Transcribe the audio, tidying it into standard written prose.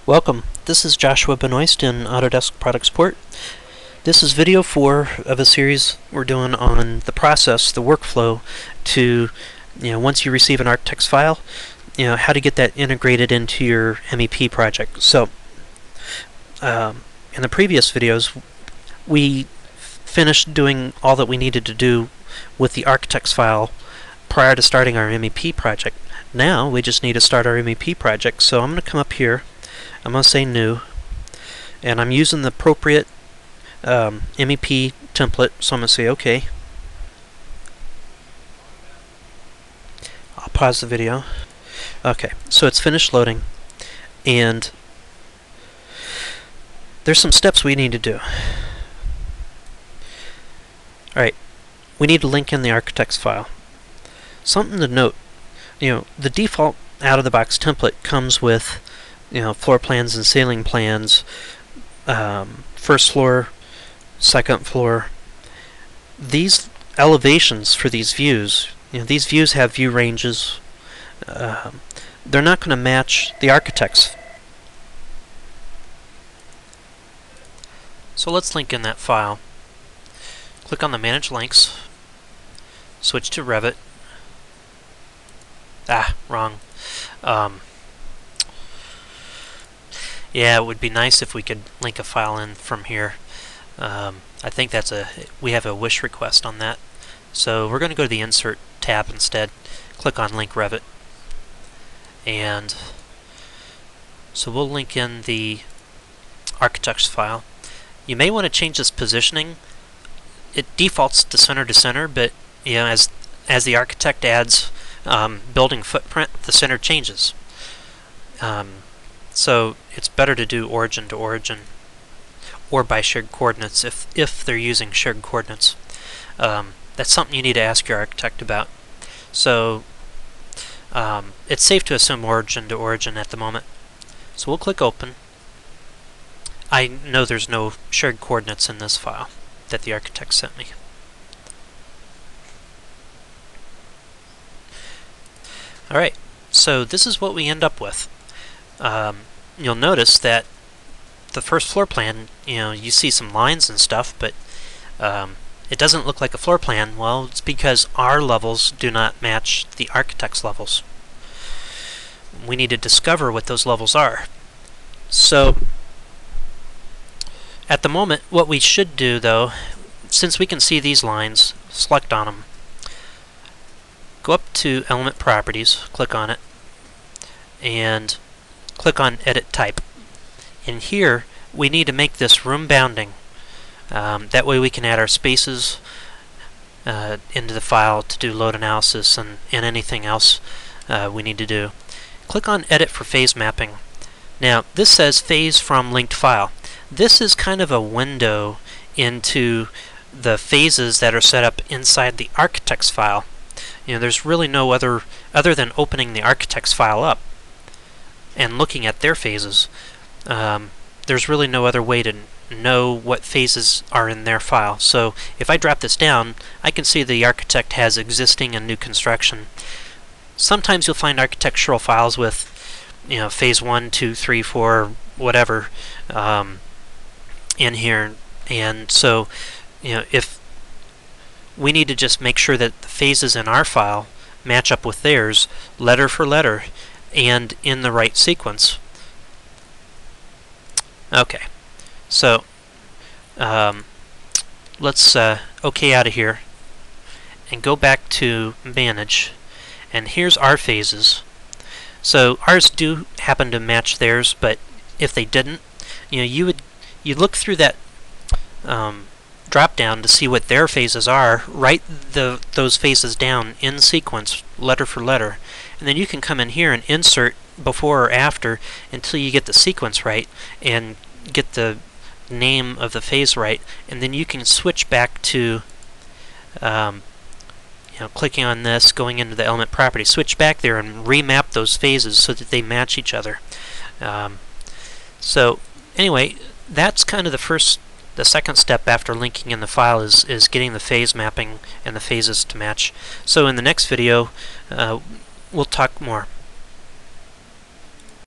Welcome. This is Joshua Benoist in Autodesk Product Support. This is video 4 of a series we're doing on the process, the workflow to, once you receive an architect's file, how to get that integrated into your MEP project. So, in the previous videos, we finished doing all that we needed to do with the architect's file prior to starting our MEP project. Now we just need to start our MEP project. So I'm going to come up here. I'm going to say New, and I'm using the appropriate MEP template, so I'm going to say OK. I'll pause the video. Okay, so it's finished loading, and there's some steps we need to do. Alright, we need to link in the architect's file. Something to note, the default out-of-the-box template comes with floor plans and ceiling plans, first floor, second floor. These elevations for these views, these views have view ranges. They're not going to match the architect's. So let's link in that file. Click on the Manage Links, switch to Revit. Wrong. Yeah, it would be nice if we could link a file in from here. I think we have a wish request on that. So we're going to go to the Insert tab instead. Click on Link Revit. And so we'll link in the architect's file. You may want to change this positioning. It defaults to center, but as the architect adds building footprint, the center changes. So it's better to do origin to origin, or by shared coordinates if they're using shared coordinates. That's something you need to ask your architect about. So it's safe to assume origin to origin at the moment. So we'll click Open. I know there's no shared coordinates in this file that the architect sent me. Alright, so this is what we end up with. You'll notice that the first floor plan, you see some lines and stuff, but it doesn't look like a floor plan. Well, it's because our levels do not match the architect's levels. We need to discover what those levels are. So, at the moment, what we should do, though, since we can see these lines, select on them. Go up to Element Properties, click on it, and click on Edit Type. In here, we need to make this room bounding. That way we can add our spaces into the file to do load analysis and anything else we need to do. Click on Edit for Phase Mapping. Now, this says Phase from Linked File. This is kind of a window into the phases that are set up inside the architect's file. There's really no other than opening the architect's file up and looking at their phases. There's really no other way to know what phases are in their file. So if I drop this down, I can see the architect has existing and new construction. Sometimes you'll find architectural files with phase 1, 2, 3, 4, whatever in here, and so if we need to just make sure that the phases in our file match up with theirs, letter for letter, and in the right sequence. Okay, so let's OK out of here and go back to Manage, and here's our phases. So ours do happen to match theirs, but if they didn't, you'd look through that drop down to see what their phases are, write those phases down in sequence, letter for letter, and then you can come in here and insert before or after until you get the sequence right and get the name of the phase right, and then you can switch back to clicking on this, going into the element property, switch back there and remap those phases so that they match each other. So anyway, that's kind of the second step after linking in the file is getting the phase mapping and the phases to match. So in the next video, we'll talk more.